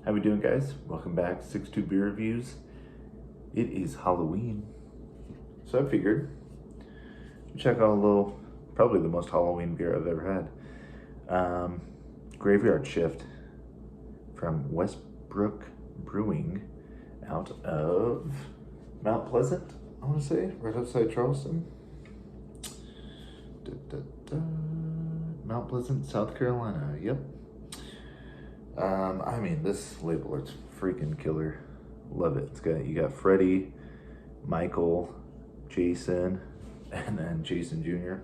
How we doing, guys? Welcome back, 6-2 Beer Reviews. It is Halloween, so I figured check out a little, probably the most Halloween beer I've ever had. Graveyard Shift from Westbrook Brewing out of Mount Pleasant, I want to say, right outside Charleston. Mount Pleasant, South Carolina, yep. I mean, this label is freaking killer. Love it. You got Freddie, Michael, Jason, and then Jason Jr.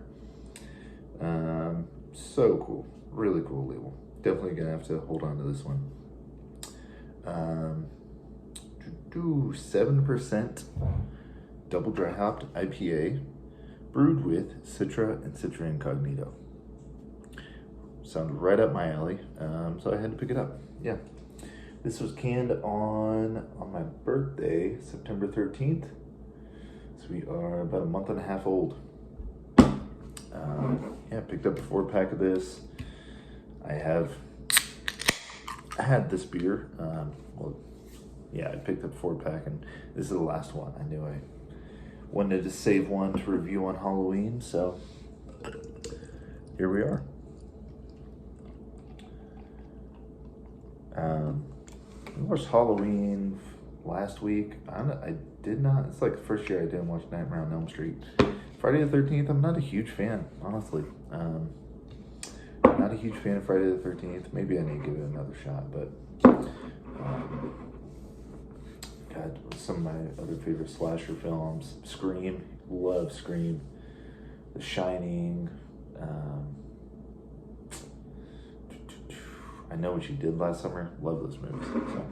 So cool. Really cool label. Definitely gonna have to hold on to this one. 7% double dry hopped IPA, brewed with Citra and Citra Incognito. Sounded right up my alley, so I had to pick it up. Yeah, this was canned on my birthday, September 13th. So we are about a month and a half old. Yeah, picked up a 4-pack of this. I had this beer. I picked up a 4-pack, and this is the last one. I knew I wanted to save one to review on Halloween, so here we are. I watched Halloween last week. I did not. It's like the first year I didn't watch Nightmare on Elm Street. Friday the 13th, I'm not a huge fan, honestly. Not a huge fan of Friday the 13th. Maybe I need to give it another shot, but God, some of my other favorite slasher films. Scream, love Scream. The Shining. I Know What You Did Last Summer. Love those movies. So,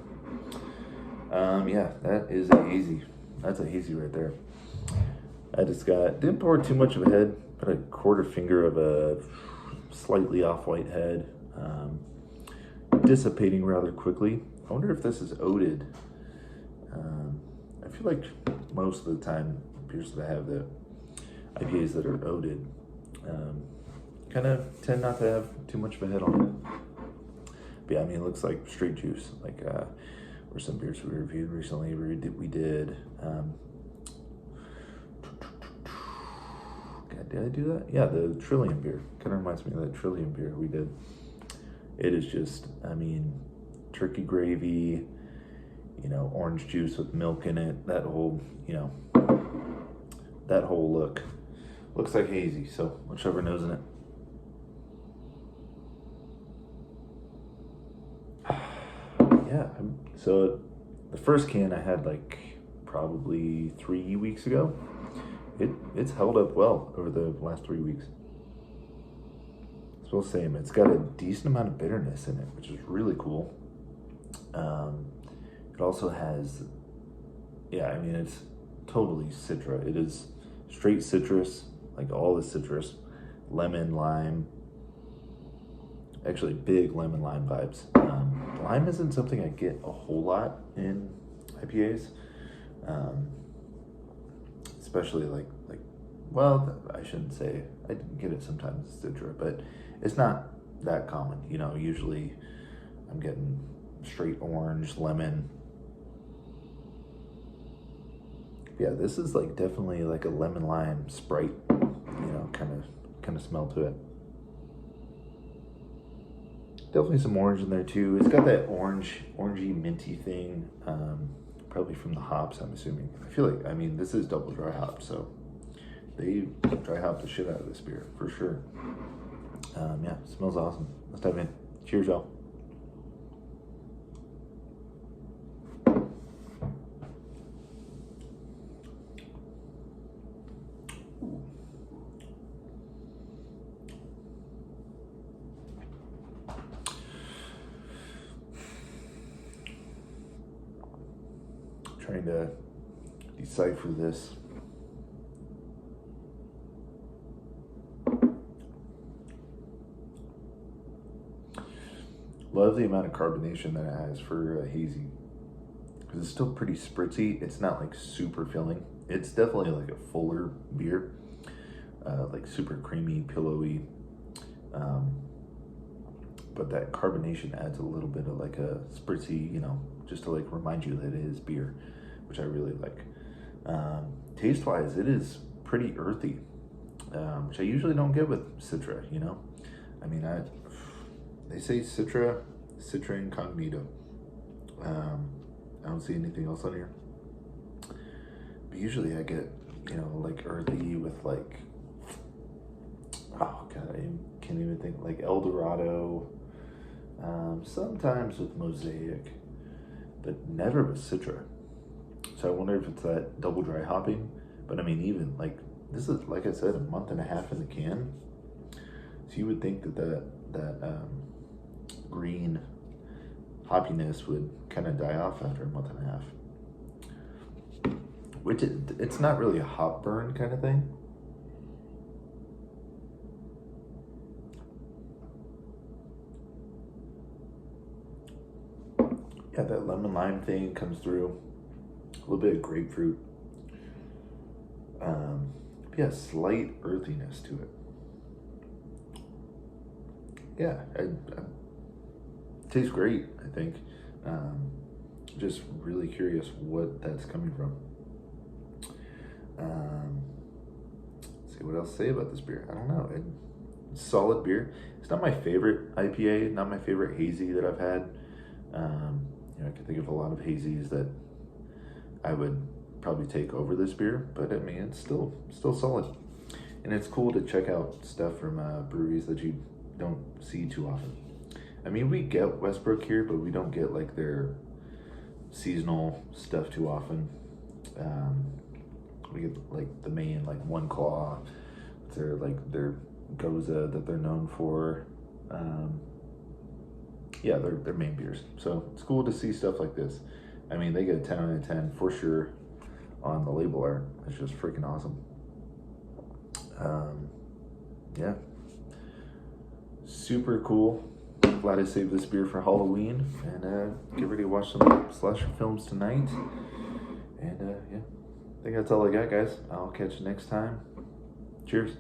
yeah, that is a hazy. That's a hazy right there. I just didn't pour too much of a head, but a quarter finger of a slightly off-white head. Dissipating rather quickly. I wonder if this is oated. I feel like most of the time beers that I have, the IPAs that are oated, kind of tend not to have too much of a head on it. But yeah, I mean, it looks like straight juice, like or some beers we reviewed recently. We did. God, did I do that? Yeah, the Trillium beer. Kind of reminds me of that Trillium beer we did. It is just, I mean, turkey gravy, orange juice with milk in it. That whole, that whole look. Looks like hazy, so whichever nose in it. Yeah, so the first can I had like probably 3 weeks ago. It's held up well over the last 3 weeks. So same, it's got a decent amount of bitterness in it, which is really cool. It also has, yeah, I mean, it's totally Citra. It is straight citrus, like all the citrus, lemon, lime. Actually, big lemon lime vibes. Lime isn't something I get a whole lot in IPAs, especially well, I shouldn't say I get it sometimes in Citra, but it's not that common. Usually I'm getting straight orange, lemon. Yeah, this is definitely like a lemon lime Sprite, kind of smell to it. Definitely some orange in there too. It's got that orangey minty thing, probably from the hops, I'm assuming. I feel like, I mean, this is double dry hop, so they dry hop the shit out of this beer for sure. Yeah, smells awesome. Let's dive in. Cheers, y'all. Trying to decipher this. Love the amount of carbonation that it has for hazy, because it's still pretty spritzy. It's not like super filling. It's definitely like a fuller beer, like super creamy, pillowy. but that carbonation adds a little bit of like a spritzy, you know, just to like remind you that it is beer, which I really like. Taste wise, it is pretty earthy, which I usually don't get with Citra, you know. I mean, they say Citra Incognito. I don't see anything else on here. But usually I get, you know, like earthy with like, oh God, I can't even think, like El Dorado, sometimes with Mosaic, but never with Citra. So I wonder if it's that double dry hopping. But I mean, even like, this is, like I said, a month and a half in the can. So you would think that green hoppiness would kind of die off after a month and a half. Which it's not really a hop burn kind of thing. Yeah, that lemon lime thing comes through. A little bit of grapefruit. Yeah, slight earthiness to it. Yeah, tastes great, I think. Just really curious what that's coming from. Let's see what else to say about this beer. I don't know. It's solid beer. It's not my favorite IPA, not my favorite hazy that I've had. You know, I can think of a lot of hazies that I would probably take over this beer, but I mean, it's still solid. And it's cool to check out stuff from breweries that you don't see too often. I mean, we get Westbrook here, but we don't get like their seasonal stuff too often. We get like the main, like One Claw, their Goza that they're known for. Yeah, their main beers. So it's cool to see stuff like this. I mean, they get a 10 out of 10 for sure on the label art. It's just freaking awesome. Yeah, super cool. Glad I saved this beer for Halloween, and get ready to watch some slasher films tonight. And yeah, I think that's all I got, guys. I'll catch you next time. Cheers.